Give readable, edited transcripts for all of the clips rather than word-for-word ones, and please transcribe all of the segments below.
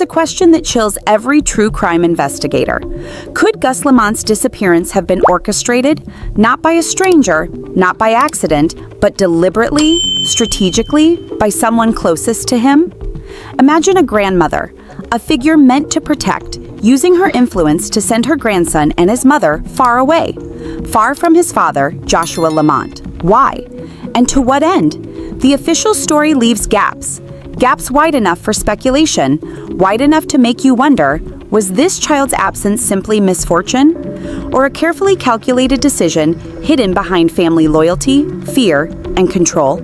It's a question that chills every true crime investigator. Could Gus Lamont's disappearance have been orchestrated, not by a stranger, not by accident, but deliberately, strategically, by someone closest to him? Imagine a grandmother, a figure meant to protect, using her influence to send her grandson and his mother far away, far from his father, Joshua Lamont. Why? And to what end? The official story leaves gaps wide enough for speculation, wide enough to make you wonder, was this child's absence simply misfortune, or a carefully calculated decision hidden behind family loyalty, fear, and control?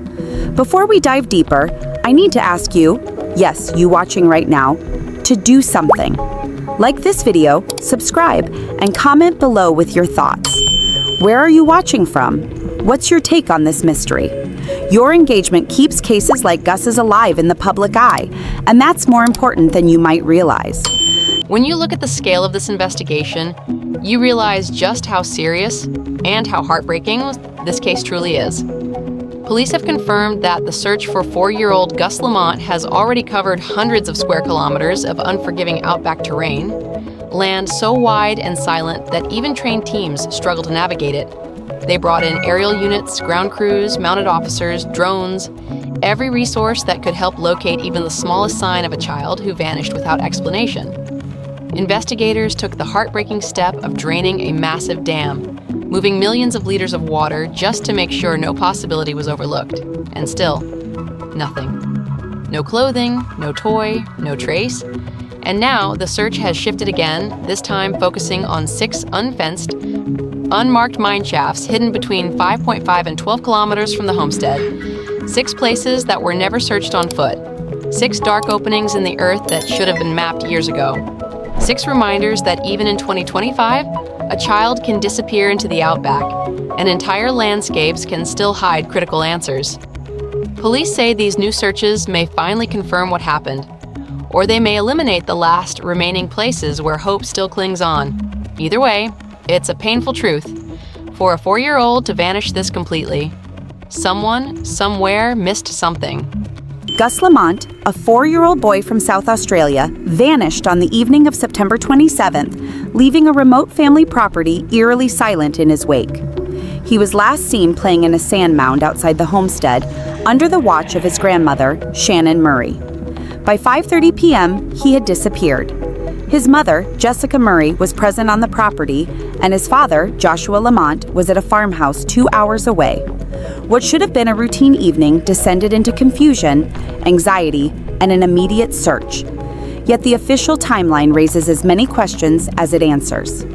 Before we dive deeper, I need to ask you, yes, you watching right now, to do something. Like this video, subscribe, and comment below with your thoughts. Where are you watching from? What's your take on this mystery? Your engagement keeps cases like Gus's alive in the public eye, and that's more important than you might realize. When you look at the scale of this investigation, you realize just how serious and how heartbreaking this case truly is. Police have confirmed that the search for 4-year-old Gus Lamont has already covered hundreds of square kilometers of unforgiving outback terrain, land so wide and silent that even trained teams struggle to navigate it. They brought in aerial units, ground crews, mounted officers, drones, every resource that could help locate even the smallest sign of a child who vanished without explanation. Investigators took the heartbreaking step of draining a massive dam, moving millions of liters of water just to make sure no possibility was overlooked. And still, nothing. No clothing, no toy, no trace. And now the search has shifted again, this time focusing on 6 unfenced, unmarked mine shafts hidden between 5.5 and 12 kilometers from the homestead. 6 places that were never searched on foot. 6 dark openings in the earth that should have been mapped years ago. 6 reminders that even in 2025, a child can disappear into the outback, and entire landscapes can still hide critical answers. Police say these new searches may finally confirm what happened, or they may eliminate the last remaining places where hope still clings on. Either way, it's a painful truth. For a 4-year-old to vanish this completely, someone, somewhere missed something. Gus Lamont, a 4-year-old boy from South Australia, vanished on the evening of September 27th, leaving a remote family property eerily silent in his wake. He was last seen playing in a sand mound outside the homestead, under the watch of his grandmother, Shannon Murray. By 5:30 p.m., he had disappeared. His mother, Jessica Murray, was present on the property, and his father, Joshua Lamont, was at a farmhouse 2 hours away. What should have been a routine evening descended into confusion, anxiety, and an immediate search. Yet the official timeline raises as many questions as it answers.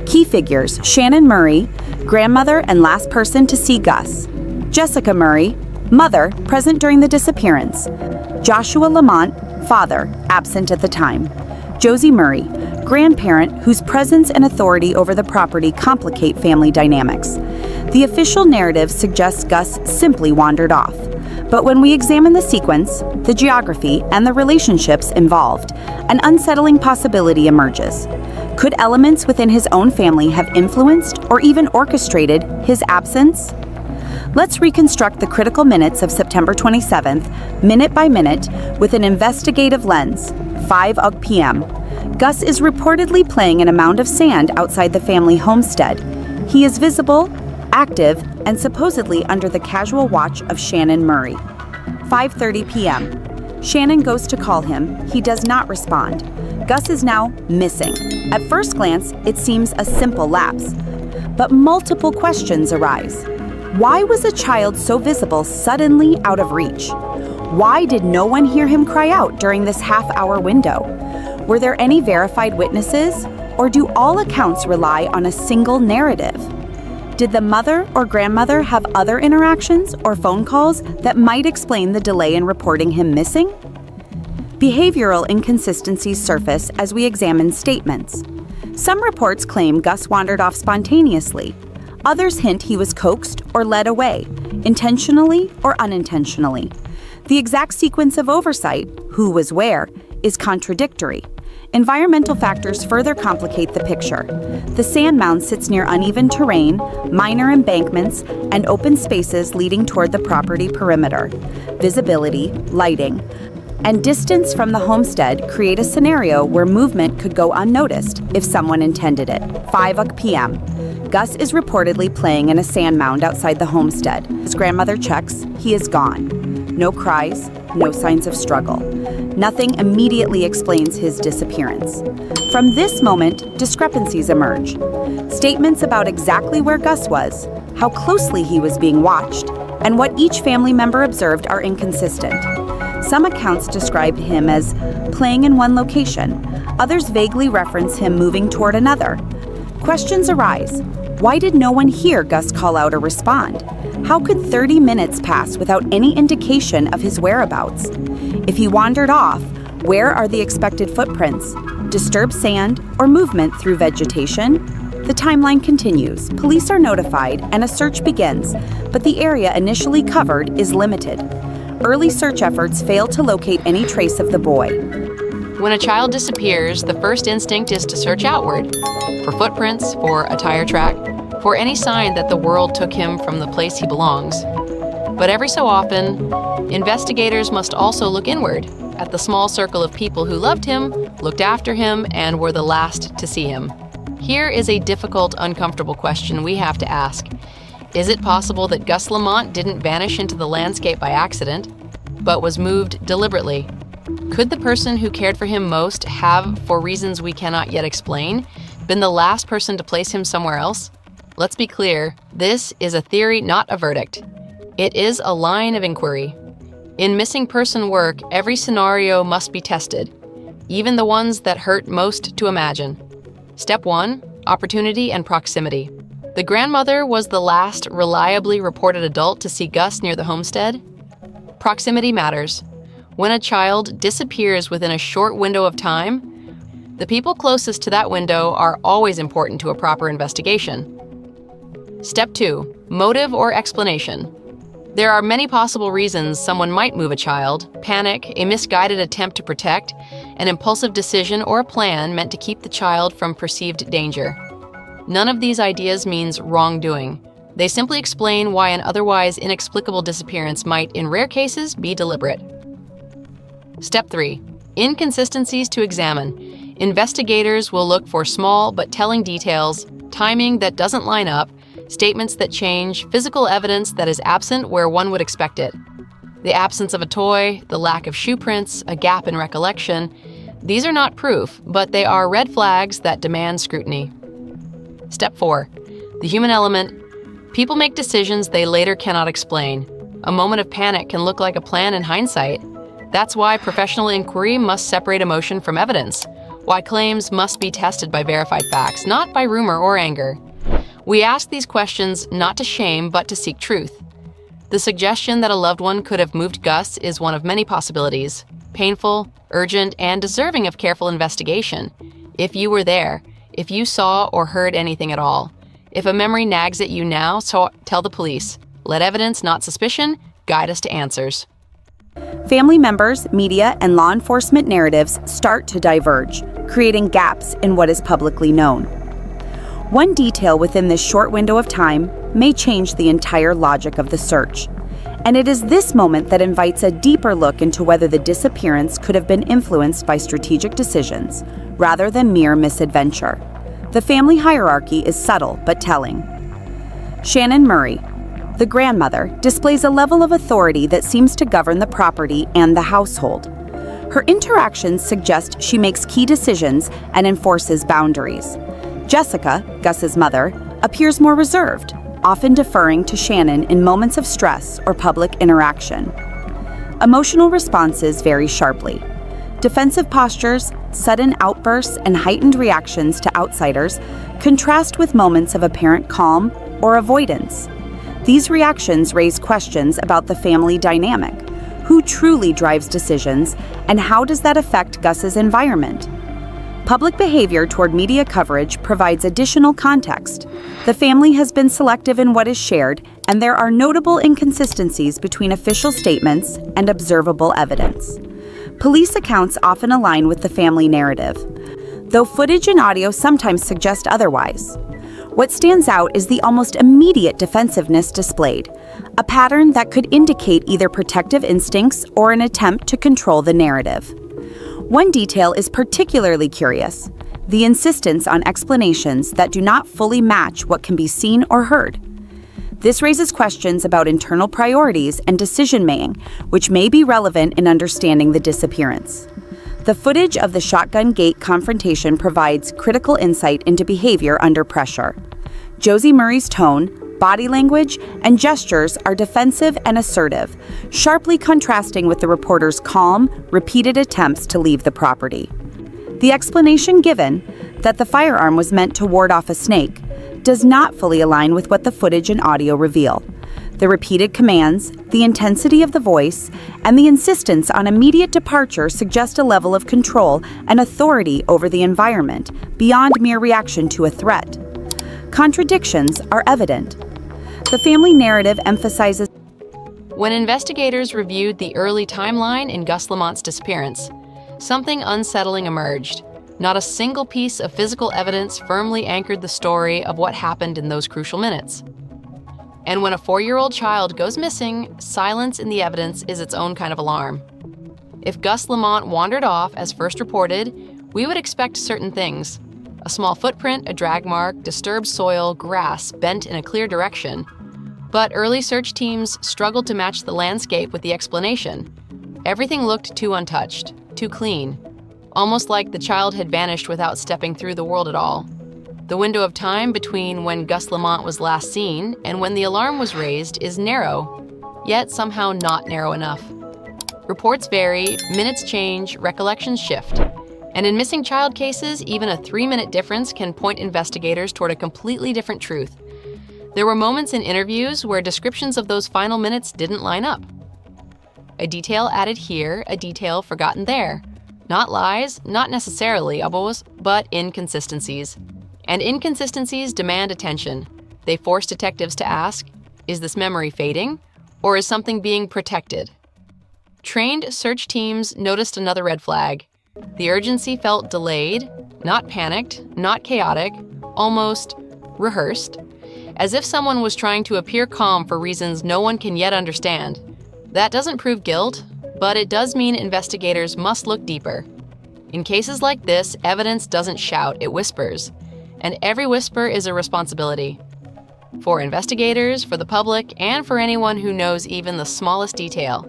Key figures: Shannon Murray, grandmother and last person to see Gus; Jessica Murray, mother, present during the disappearance; Joshua Lamont, father, absent at the time; Josie Murray, grandparent whose presence and authority over the property complicate family dynamics. The official narrative suggests Gus simply wandered off. But when we examine the sequence, the geography, and the relationships involved, an unsettling possibility emerges. Could elements within his own family have influenced or even orchestrated his absence? Let's reconstruct the critical minutes of September 27th, minute by minute, with an investigative lens. 5 p.m. Gus is reportedly playing in a mound of sand outside the family homestead. He is visible, active, and supposedly under the casual watch of Shannon Murray. 5:30 p.m. Shannon goes to call him. He does not respond. Gus is now missing. At first glance, it seems a simple lapse, but multiple questions arise. Why was a child so visible suddenly out of reach? Why did no one hear him cry out during this half-hour window? Were there any verified witnesses, or do all accounts rely on a single narrative? Did the mother or grandmother have other interactions or phone calls that might explain the delay in reporting him missing? Behavioral inconsistencies surface as we examine statements. Some reports claim Gus wandered off spontaneously. Others hint he was coaxed or led away, intentionally or unintentionally. The exact sequence of oversight, who was where, is contradictory. Environmental factors further complicate the picture. The sand mound sits near uneven terrain, minor embankments, and open spaces leading toward the property perimeter. Visibility, lighting, and distance from the homestead create a scenario where movement could go unnoticed if someone intended it. 5 p.m. Gus is reportedly playing in a sand mound outside the homestead. His grandmother checks. He is gone. No cries, no signs of struggle. Nothing immediately explains his disappearance. From this moment, discrepancies emerge. Statements about exactly where Gus was, how closely he was being watched, and what each family member observed are inconsistent. Some accounts describe him as playing in one location. Others vaguely reference him moving toward another. Questions arise. Why did no one hear Gus call out or respond? How could 30 minutes pass without any indication of his whereabouts? If he wandered off, where are the expected footprints? Disturbed sand or movement through vegetation? The timeline continues. Police are notified and a search begins, but the area initially covered is limited. Early search efforts fail to locate any trace of the boy. When a child disappears, the first instinct is to search outward for footprints, for a tire track, for any sign that the world took him from the place he belongs. But every so often, investigators must also look inward at the small circle of people who loved him, looked after him, and were the last to see him. Here is a difficult, uncomfortable question we have to ask. Is it possible that Gus Lamont didn't vanish into the landscape by accident, but was moved deliberately? Could the person who cared for him most have, for reasons we cannot yet explain, been the last person to place him somewhere else? Let's be clear, this is a theory, not a verdict. It is a line of inquiry. In missing person work, every scenario must be tested, even the ones that hurt most to imagine. Step 1, opportunity and proximity. The grandmother was the last reliably reported adult to see Gus near the homestead. Proximity matters. When a child disappears within a short window of time, the people closest to that window are always important to a proper investigation. Step 2, motive or explanation. There are many possible reasons someone might move a child: panic, a misguided attempt to protect, an impulsive decision, or a plan meant to keep the child from perceived danger. None of these ideas means wrongdoing. They simply explain why an otherwise inexplicable disappearance might, in rare cases, be deliberate. Step 3, inconsistencies to examine. Investigators will look for small but telling details, timing that doesn't line up, statements that change, physical evidence that is absent where one would expect it. The absence of a toy, the lack of shoe prints, a gap in recollection. These are not proof, but they are red flags that demand scrutiny. Step 4, the human element. People make decisions they later cannot explain. A moment of panic can look like a plan in hindsight. That's why professional inquiry must separate emotion from evidence, why claims must be tested by verified facts, not by rumor or anger. We ask these questions not to shame, but to seek truth. The suggestion that a loved one could have moved Gus is one of many possibilities, painful, urgent, and deserving of careful investigation. If you were there, if you saw or heard anything at all, if a memory nags at you now, so tell the police. Let evidence, not suspicion, guide us to answers. Family members, media, and law enforcement narratives start to diverge, creating gaps in what is publicly known. One detail within this short window of time may change the entire logic of the search. And it is this moment that invites a deeper look into whether the disappearance could have been influenced by strategic decisions, rather than mere misadventure. The family hierarchy is subtle but telling. Shannon Murray, the grandmother, displays a level of authority that seems to govern the property and the household. Her interactions suggest she makes key decisions and enforces boundaries. Jessica, Gus's mother, appears more reserved, often deferring to Shannon in moments of stress or public interaction. Emotional responses vary sharply. Defensive postures, sudden outbursts, and heightened reactions to outsiders contrast with moments of apparent calm or avoidance. These reactions raise questions about the family dynamic. Who truly drives decisions, and how does that affect Gus's environment? Public behavior toward media coverage provides additional context. The family has been selective in what is shared, and there are notable inconsistencies between official statements and observable evidence. Police accounts often align with the family narrative, though footage and audio sometimes suggest otherwise. What stands out is the almost immediate defensiveness displayed, a pattern that could indicate either protective instincts or an attempt to control the narrative. One detail is particularly curious: the insistence on explanations that do not fully match what can be seen or heard. This raises questions about internal priorities and decision-making, which may be relevant in understanding the disappearance. The footage of the shotgun gate confrontation provides critical insight into behavior under pressure. Josie Murray's tone, body language, and gestures are defensive and assertive, sharply contrasting with the reporter's calm, repeated attempts to leave the property. The explanation given, that the firearm was meant to ward off a snake, does not fully align with what the footage and audio reveal. The repeated commands, the intensity of the voice, and the insistence on immediate departure suggest a level of control and authority over the environment beyond mere reaction to a threat. Contradictions are evident. The family narrative emphasizes. When investigators reviewed the early timeline in Gus Lamont's disappearance, something unsettling emerged. Not a single piece of physical evidence firmly anchored the story of what happened in those crucial minutes. And when a 4-year-old child goes missing, silence in the evidence is its own kind of alarm. If Gus Lamont wandered off as first reported, we would expect certain things: a small footprint, a drag mark, disturbed soil, grass bent in a clear direction. But early search teams struggled to match the landscape with the explanation. Everything looked too untouched, too clean, almost like the child had vanished without stepping through the world at all. The window of time between when Gus Lamont was last seen and when the alarm was raised is narrow, yet somehow not narrow enough. Reports vary, minutes change, recollections shift. And in missing child cases, even a 3-minute difference can point investigators toward a completely different truth. There were moments in interviews where descriptions of those final minutes didn't line up. A detail added here, a detail forgotten there. Not lies, not necessarily abos, but inconsistencies. And inconsistencies demand attention. They force detectives to ask, is this memory fading, or is something being protected? Trained search teams noticed another red flag. The urgency felt delayed, not panicked, not chaotic, almost rehearsed, as if someone was trying to appear calm for reasons no one can yet understand. That doesn't prove guilt, but it does mean investigators must look deeper. In cases like this, evidence doesn't shout, it whispers. And every whisper is a responsibility. For investigators, for the public, and for anyone who knows even the smallest detail.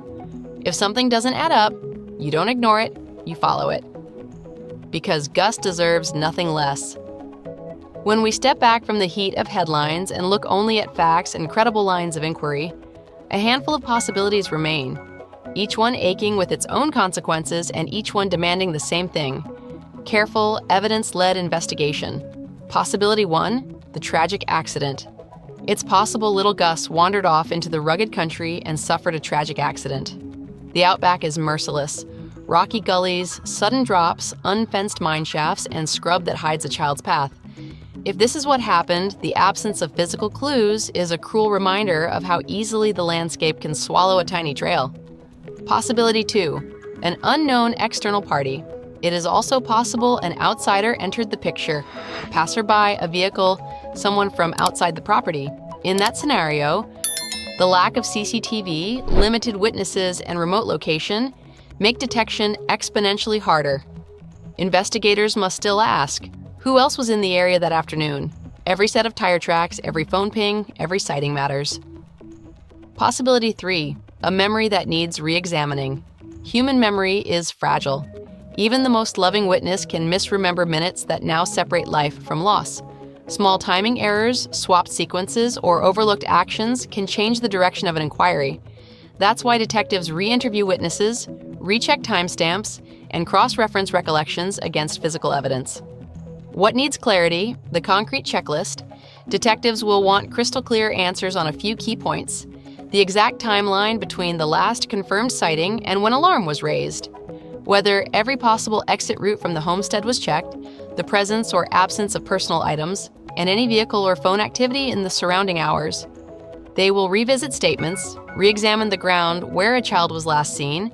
If something doesn't add up, you don't ignore it, you follow it. Because Gus deserves nothing less. When we step back from the heat of headlines and look only at facts and credible lines of inquiry, a handful of possibilities remain, each one aching with its own consequences and each one demanding the same thing: careful, evidence-led investigation. Possibility 1, the tragic accident. It's possible little Gus wandered off into the rugged country and suffered a tragic accident. The outback is merciless. Rocky gullies, sudden drops, unfenced mine shafts, and scrub that hides a child's path. If this is what happened, the absence of physical clues is a cruel reminder of how easily the landscape can swallow a tiny trail. Possibility 2, an unknown external party. It is also possible an outsider entered the picture, a passerby, a vehicle, someone from outside the property. In that scenario, the lack of CCTV, limited witnesses, and remote location make detection exponentially harder. Investigators must still ask, who else was in the area that afternoon? Every set of tire tracks, every phone ping, every sighting matters. Possibility 3, a memory that needs re-examining. Human memory is fragile. Even the most loving witness can misremember minutes that now separate life from loss. Small timing errors, swapped sequences, or overlooked actions can change the direction of an inquiry. That's why detectives re-interview witnesses, recheck timestamps, and cross-reference recollections against physical evidence. What needs clarity? The concrete checklist. Detectives will want crystal clear answers on a few key points. The exact timeline between the last confirmed sighting and when alarm was raised. Whether every possible exit route from the homestead was checked, the presence or absence of personal items, and any vehicle or phone activity in the surrounding hours. They will revisit statements, re-examine the ground where a child was last seen,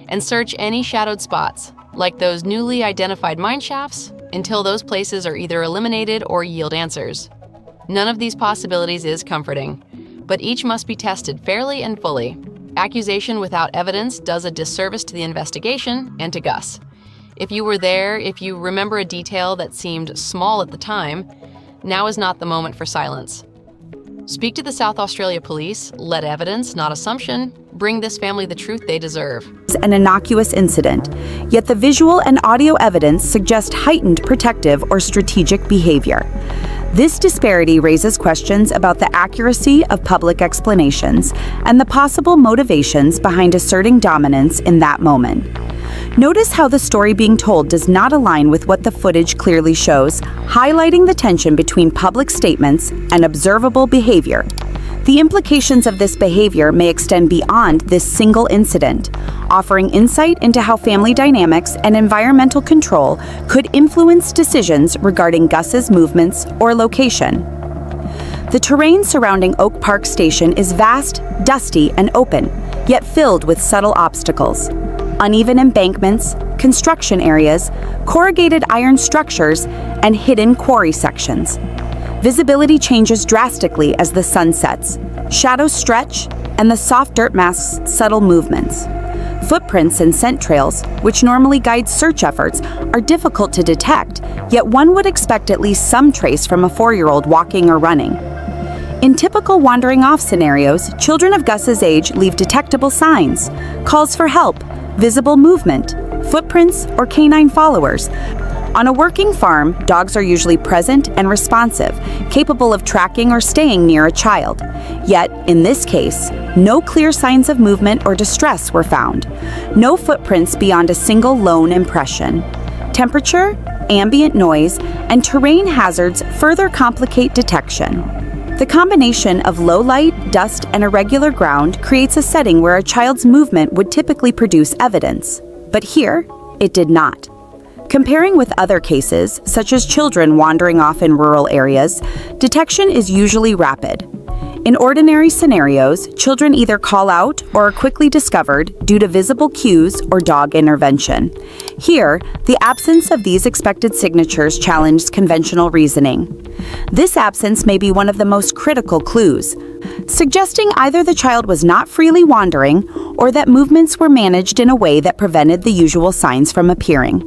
and search any shadowed spots, like those newly identified mine shafts, until those places are either eliminated or yield answers. None of these possibilities is comforting, but each must be tested fairly and fully. Accusation without evidence does a disservice to the investigation and to Gus. If you were there, if you remember a detail that seemed small at the time, now is not the moment for silence. Speak to the South Australia Police, let evidence, not assumption, bring this family the truth they deserve. An innocuous incident, yet the visual and audio evidence suggest heightened protective or strategic behavior. This disparity raises questions about the accuracy of public explanations and the possible motivations behind asserting dominance in that moment. Notice how the story being told does not align with what the footage clearly shows, highlighting the tension between public statements and observable behavior. The implications of this behavior may extend beyond this single incident, offering insight into how family dynamics and environmental control could influence decisions regarding Gus's movements or location. The terrain surrounding Oak Park Station is vast, dusty, and open, yet filled with subtle obstacles. Uneven embankments, construction areas, corrugated iron structures, and hidden quarry sections. Visibility changes drastically as the sun sets. Shadows stretch, and the soft dirt masks subtle movements. Footprints and scent trails, which normally guide search efforts, are difficult to detect, yet one would expect at least some trace from a 4-year-old walking or running. In typical wandering off scenarios, children of Gus's age leave detectable signs, calls for help, visible movement, footprints, or canine followers. On a working farm, dogs are usually present and responsive, capable of tracking or staying near a child. Yet, in this case, no clear signs of movement or distress were found. No footprints beyond a single lone impression. Temperature, ambient noise, and terrain hazards further complicate detection. The combination of low light, dust, and irregular ground creates a setting where a child's movement would typically produce evidence. But here, it did not. Comparing with other cases, such as children wandering off in rural areas, detection is usually rapid. In ordinary scenarios, children either call out or are quickly discovered due to visible cues or dog intervention. Here, the absence of these expected signatures challenges conventional reasoning. This absence may be one of the most critical clues, suggesting either the child was not freely wandering or that movements were managed in a way that prevented the usual signs from appearing.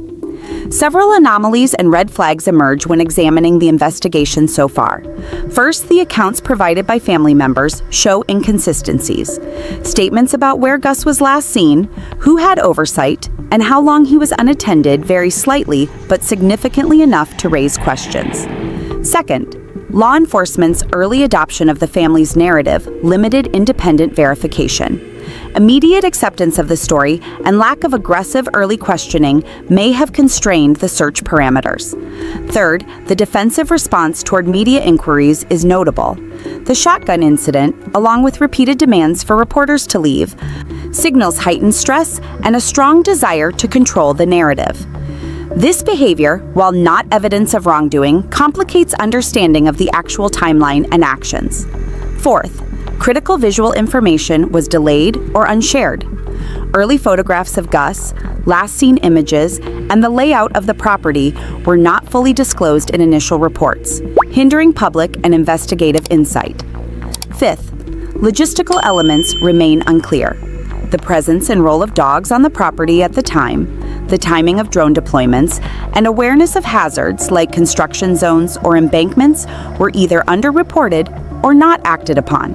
Several anomalies and red flags emerge when examining the investigation so far. First, the accounts provided by family members show inconsistencies. Statements about where Gus was last seen, who had oversight, and how long he was unattended vary slightly but significantly enough to raise questions. Second, law enforcement's early adoption of the family's narrative limited independent verification. Immediate acceptance of the story and lack of aggressive early questioning may have constrained the search parameters. Third, the defensive response toward media inquiries is notable. The shotgun incident, along with repeated demands for reporters to leave, signals heightened stress and a strong desire to control the narrative. This behavior, while not evidence of wrongdoing, complicates understanding of the actual timeline and actions. Fourth, critical visual information was delayed or unshared. Early photographs of Gus, last seen images, and the layout of the property were not fully disclosed in initial reports, hindering public and investigative insight. Fifth, logistical elements remain unclear. The presence and role of dogs on the property at the time, the timing of drone deployments, and awareness of hazards like construction zones or embankments were either underreported or not acted upon.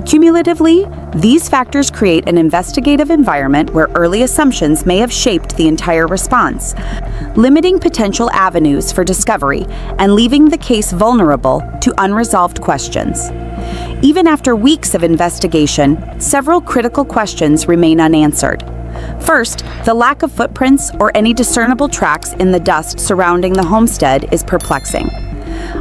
Cumulatively, these factors create an investigative environment where early assumptions may have shaped the entire response, limiting potential avenues for discovery and leaving the case vulnerable to unresolved questions. Even after weeks of investigation, several critical questions remain unanswered. First, the lack of footprints or any discernible tracks in the dust surrounding the homestead is perplexing.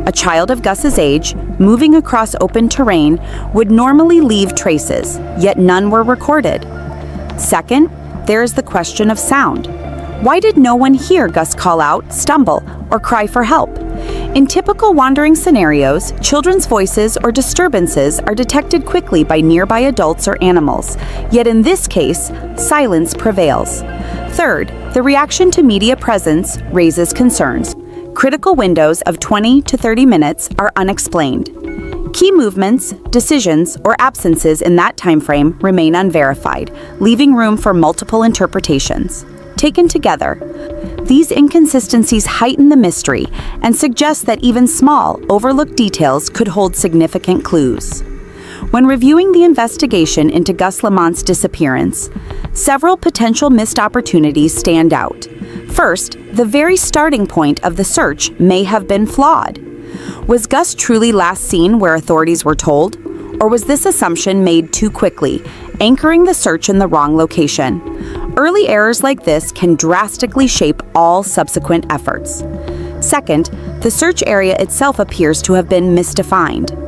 A child of Gus's age, moving across open terrain, would normally leave traces, yet none were recorded. Second, there is the question of sound. Why did no one hear Gus call out, stumble, or cry for help? In typical wandering scenarios, children's voices or disturbances are detected quickly by nearby adults or animals, yet in this case, silence prevails. Third, the reaction to media presence raises concerns. Critical windows of 20 to 30 minutes are unexplained. Key movements, decisions, or absences in that time frame remain unverified, leaving room for multiple interpretations. Taken together, these inconsistencies heighten the mystery and suggest that even small, overlooked details could hold significant clues. When reviewing the investigation into Gus Lamont's disappearance, several potential missed opportunities stand out. First, the very starting point of the search may have been flawed. Was Gus truly last seen where authorities were told? Or was this assumption made too quickly, anchoring the search in the wrong location? Early errors like this can drastically shape all subsequent efforts. Second, the search area itself appears to have been misdefined.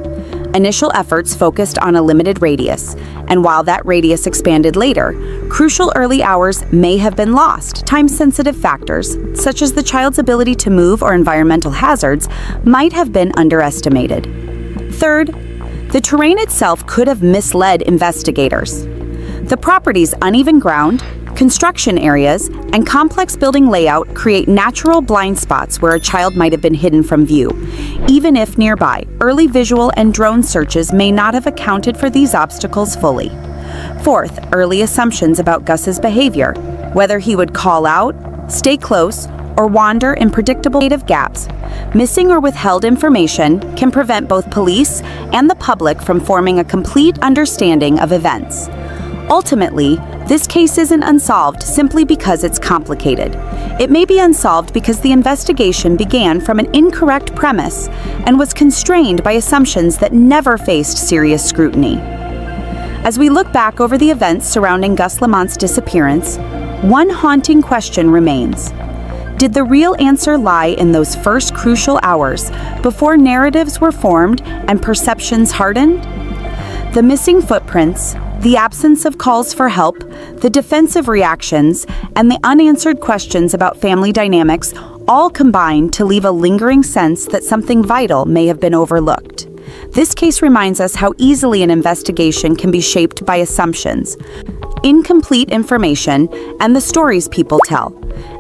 Initial efforts focused on a limited radius, and while that radius expanded later, crucial early hours may have been lost. Time-sensitive factors, such as the child's ability to move or environmental hazards, might have been underestimated. Third, the terrain itself could have misled investigators. The property's uneven ground, construction areas, and complex building layout create natural blind spots where a child might have been hidden from view. Even if nearby, early visual and drone searches may not have accounted for these obstacles fully. Fourth, early assumptions about Gus's behavior, whether he would call out, stay close, or wander in predictable native gaps. Missing or withheld information can prevent both police and the public from forming a complete understanding of events. Ultimately, this case isn't unsolved simply because it's complicated. It may be unsolved because the investigation began from an incorrect premise and was constrained by assumptions that never faced serious scrutiny. As we look back over the events surrounding Gus Lamont's disappearance, one haunting question remains. Did the real answer lie in those first crucial hours before narratives were formed and perceptions hardened? The missing footprints, the absence of calls for help, the defensive reactions, and the unanswered questions about family dynamics all combine to leave a lingering sense that something vital may have been overlooked. This case reminds us how easily an investigation can be shaped by assumptions, incomplete information, and the stories people tell.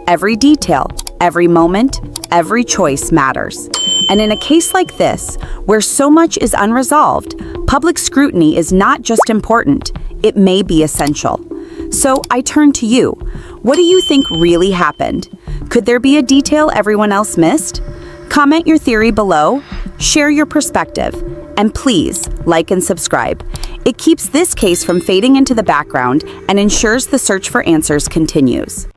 Every detail, every moment, every choice matters. And in a case like this, where so much is unresolved, public scrutiny is not just important, it may be essential. So I turn to you. What do you think really happened? Could there be a detail everyone else missed? Comment your theory below, share your perspective, and please like and subscribe. It keeps this case from fading into the background and ensures the search for answers continues.